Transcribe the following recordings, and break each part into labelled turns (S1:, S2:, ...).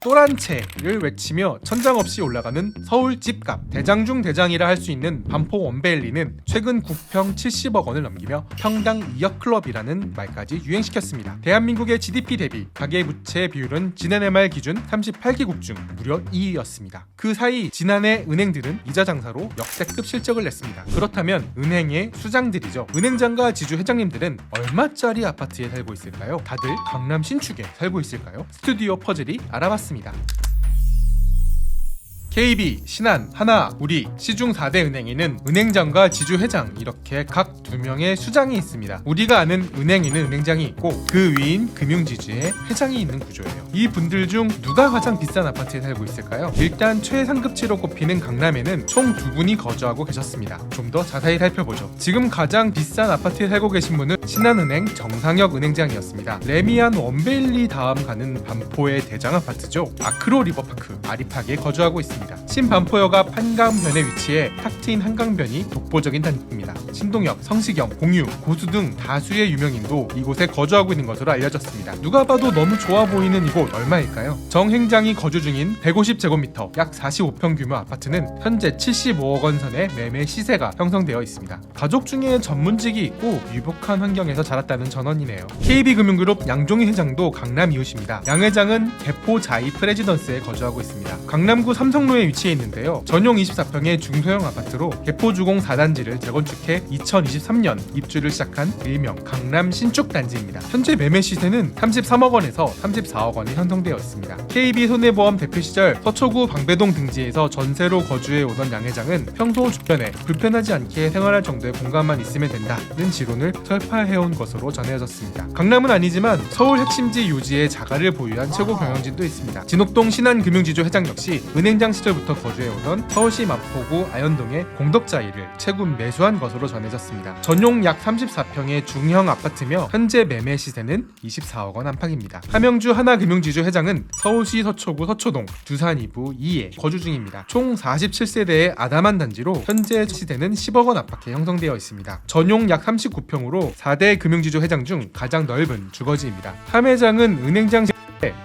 S1: 또란체를 외치며 천장 없이 올라가는 서울 집값. 대장 중 대장이라 할 수 있는 반포 원베일리는 최근 국평 70억 원을 넘기며 평당 2억 클럽이라는 말까지 유행시켰습니다. 대한민국의 GDP 대비 가계부채 비율은 지난해 말 기준 38개국 중 무려 2위였습니다. 그 사이 지난해 은행들은 이자 장사로 역대급 실적을 냈습니다. 그렇다면 은행의 수장들이죠. 은행장과 지주 회장님들은 얼마짜리 아파트에 살고 있을까요? 다들 강남 신축에 살고 있을까요? 스튜디오 퍼즐이 알아봤습니다. KB, 신한, 하나, 우리, 시중 4대 은행에는 은행장과 지주회장 이렇게 각 2명의 수장이 있습니다. 우리가 아는 은행에는 은행장이 있고 그 위인 금융지주에 회장이 있는 구조예요. 이 분들 중 누가 가장 비싼 아파트에 살고 있을까요? 일단 최상급지로 꼽히는 강남에는 총 2분이 거주하고 계셨습니다. 좀 더 자세히 살펴보죠. 지금 가장 비싼 아파트에 살고 계신 분은 신한은행 정상혁 은행장이었습니다. 레미안 원베일리 다음 가는 반포의 대장 아파트죠. 아크로 리버파크 아리팍에 거주하고 있습니다. 신반포역 한강변에 위치해 탁 트인 한강변이 독보적인 단지입니다. 신동엽, 성시경, 공유, 고수 등 다수의 유명인도 이곳에 거주하고 있는 것으로 알려졌습니다. 누가 봐도 너무 좋아 보이는 이곳 얼마일까요? 정 행장이 거주 중인 150제곱미터 약 45평 규모 아파트는 현재 75억 원 선의 매매 시세가 형성되어 있습니다. 가족 중에 전문직이 있고 유복한 환경에서 자랐다는 전원이네요. KB금융그룹 양종희 회장도 강남 이웃입니다. 양 회장은 개포 자이 프레지던스에 거주하고 있습니다. 강남구 삼성로에 위치해 있는데요. 전용 24평의 중소형 아파트로 개포주공 4단지를 재건축해 2023년 입주를 시작한 일명 강남 신축 단지입니다. 현재 매매 시세는 33억 원에서 34억 원에 형성되어 있습니다. KB손해보험 대표 시절 서초구 방배동 등지에서 전세로 거주해 오던 양 회장은 평소 주변에 불편하지 않게 생활할 정도의 공간만 있으면 된다는 지론을 설파해온 것으로 전해졌습니다. 강남은 아니지만 서울 핵심지 요지의 자가를 보유한 최고 경영진도 있습니다. 진옥동 신한금융지주 회장 역시 은행장 시절부터 거주해오던 서울시 마포구 아현동의 공덕자이를 최근 매수한 것으로 전해졌습니다. 전용 약 34평의 중형 아파트며 현재 매매 시세는 24억 원 안팎입니다. 함영주 하나금융지주 회장은 서울시 서초구 서초동 두산 2부 2에 거주 중입니다. 총 47세대의 아담한 단지로 현재 시세는 10억 원 안팎에 형성되어 있습니다. 전용 약 39평으로 4대 금융지주 회장 중 가장 넓은 주거지입니다. 함 회장은 은행장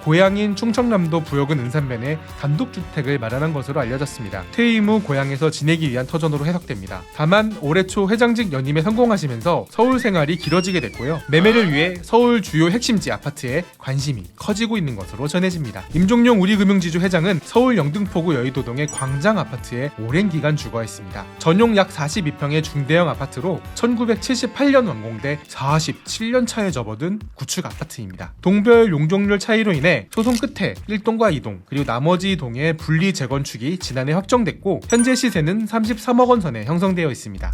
S1: 고향인 충청남도 부여군 은산면에 단독주택을 마련한 것으로 알려졌습니다. 퇴임 후 고향에서 지내기 위한 터전으로 해석됩니다. 다만 올해 초 회장직 연임에 성공하시면서 서울 생활이 길어지게 됐고요. 매매를 위해 서울 주요 핵심지 아파트에 관심이 커지고 있는 것으로 전해집니다. 임종용 우리금융지주 회장은 서울 영등포구 여의도동의 광장 아파트에 오랜 기간 주거했습니다. 전용 약 42평의 중대형 아파트로 1978년 완공돼 47년 차에 접어든 구축 아파트입니다. 동별 용적률 차이로 인해 소송 끝에 1동과 2동 그리고 나머지 동의 분리 재건축이 지난해 확정됐고 현재 시세는 33억 원 선에 형성되어 있습니다.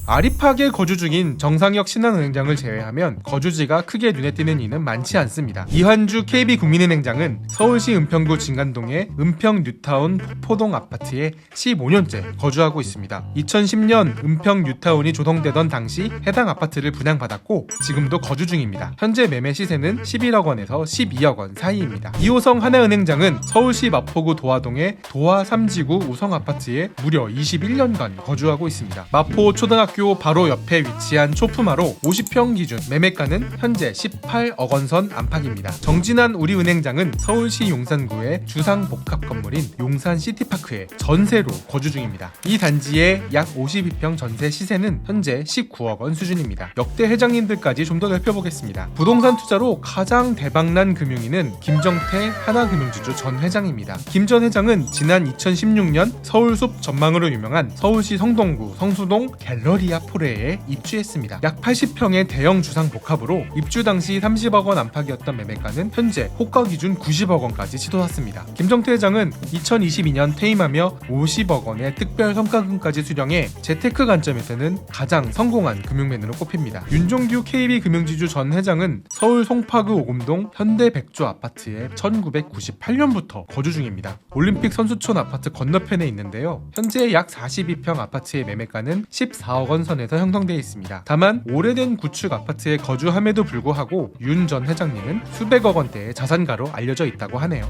S1: 아리팍에 거주 중인 정상혁 신한은행장을 제외하면 거주지가 크게 눈에 띄는 이는 많지 않습니다. 이환주 KB국민은행장은 서울시 은평구 진간동의 은평 뉴타운 포동 아파트에 15년째 거주하고 있습니다. 2010년 은평 뉴타운이 조성되던 당시 해당 아파트를 분양받았고 지금도 거주 중입니다. 현재 매매 시세는 11억 원에서 12억 원 사이입니다. 이호성 하나은행장은 서울시 마포구 도화동의 도화 3지구 우성 아파트에 무려 21년간 거주하고 있습니다. 마포 초등학교 바로 옆에 위치한 초품화로 50평 기준 매매가는 현재 18억 원 선 안팎입니다. 정진환 우리은행장은 서울시 용산구의 주상복합 건물인 용산시티파크에 전세로 거주 중입니다. 이 단지의 약 52평 전세 시세는 현재 19억 원 수준입니다. 역대 회장님들까지 좀 더 살펴보겠습니다. 부동산 투자로 가장 대박난 금융인은 김정태 하나금융지주 전 회장입니다. 김 전 회장은 지난 2016년 서울숲 전망으로 유명한 서울시 성동구 성수동 갤러리아 포레에 입주했습니다. 약 80평의 대형 주상 복합으로 입주 당시 30억 원 안팎이었던 매매가는 현재 호가 기준 90억 원까지 치솟았습니다. 김정태 회장은 2022년 퇴임하며 50억 원의 특별 성과금까지 수령해 재테크 관점에서는 가장 성공한 금융맨으로 꼽힙니다. 윤종규 KB금융지주 전 회장은 서울 송파구 오금동 현대백조 아파트에 1998년부터 거주 중입니다. 올림픽 선수촌 아파트 건너편에 있는데요. 현재 약 42평 아파트의 매매가는 14억 원 선에서 형성되어 있습니다. 다만 오래된 구축 아파트에 거주함에도 불구하고 윤 전 회장님은 수백억 원대의 자산가로 알려져 있다고 하네요.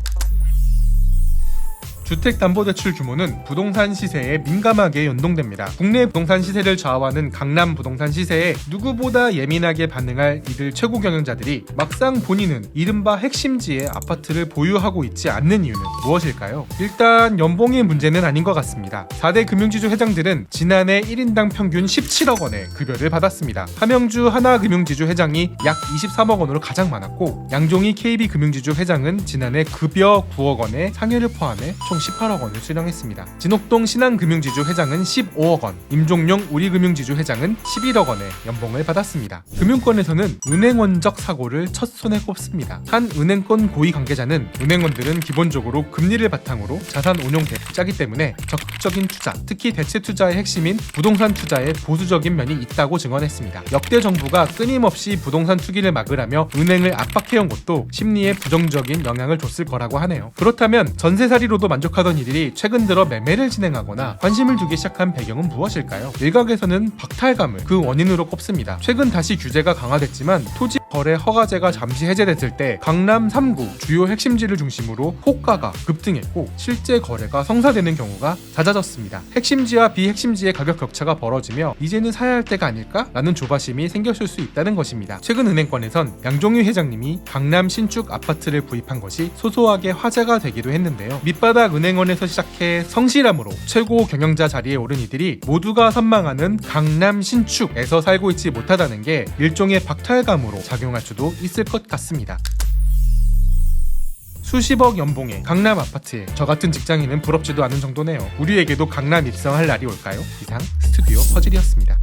S1: 주택담보대출 규모는 부동산 시세에 민감하게 연동됩니다. 국내 부동산 시세를 좌우하는 강남 부동산 시세에 누구보다 예민하게 반응할 이들 최고 경영자들이 막상 본인은 이른바 핵심지의 아파트를 보유하고 있지 않는 이유는 무엇일까요? 일단 연봉의 문제는 아닌 것 같습니다. 4대 금융지주 회장들은 지난해 1인당 평균 17억 원의 급여를 받았습니다. 함영주 하나금융지주 회장이 약 23억 원으로 가장 많았고, 양종희 KB금융지주 회장은 지난해 급여 9억 원의 상여를 포함해 총 18억 원을 수령했습니다. 진옥동 신한금융지주 회장은 15억 원, 임종용 우리금융지주 회장은 11억 원의 연봉을 받았습니다. 금융권에서는 은행원적 사고를 첫 손에 꼽습니다. 한 은행권 고위 관계자는 은행원들은 기본적으로 금리를 바탕으로 자산 운용 대를 짜기 때문에 적극적인 투자, 특히 대체 투자의 핵심인 부동산 투자에 보수적인 면이 있다고 증언했습니다. 역대 정부가 끊임없이 부동산 투기를 막으라며 은행을 압박해온 것도 심리에 부정적인 영향을 줬을 거라고 하네요. 그렇다면 전세살이로도 만족하던 이들이 최근 들어 매매를 진행하거나 관심을 두기 시작한 배경은 무엇일까요? 일각에서는 박탈감을 그 원인으로 꼽습니다. 최근 다시 규제가 강화됐지만 토지 거래 허가제가 잠시 해제됐을 때 강남 3구 주요 핵심지를 중심으로 호가가 급등했고 실제 거래가 성사되는 경우가 잦아졌습니다. 핵심지와 비핵심지의 가격 격차가 벌어지며 이제는 사야 할 때가 아닐까라는 조바심이 생겼을 수 있다는 것입니다. 최근 은행권에선 양종희 회장님이 강남 신축 아파트를 구입한 것이 소소하게 화제가 되기도 했는데요. 밑바닥 은행원에서 시작해 성실함으로 최고 경영자 자리에 오른 이들이 모두가 선망하는 강남 신축에서 살고 있지 못하다는 게 일종의 박탈감으로 작용할 수도 있을 것 같습니다. 수십억 연봉의 강남 아파트에 저 같은 직장인은 부럽지도 않은 정도네요. 우리에게도 강남 입성할 날이 올까요? 이상 스튜디오 퍼즐이었습니다.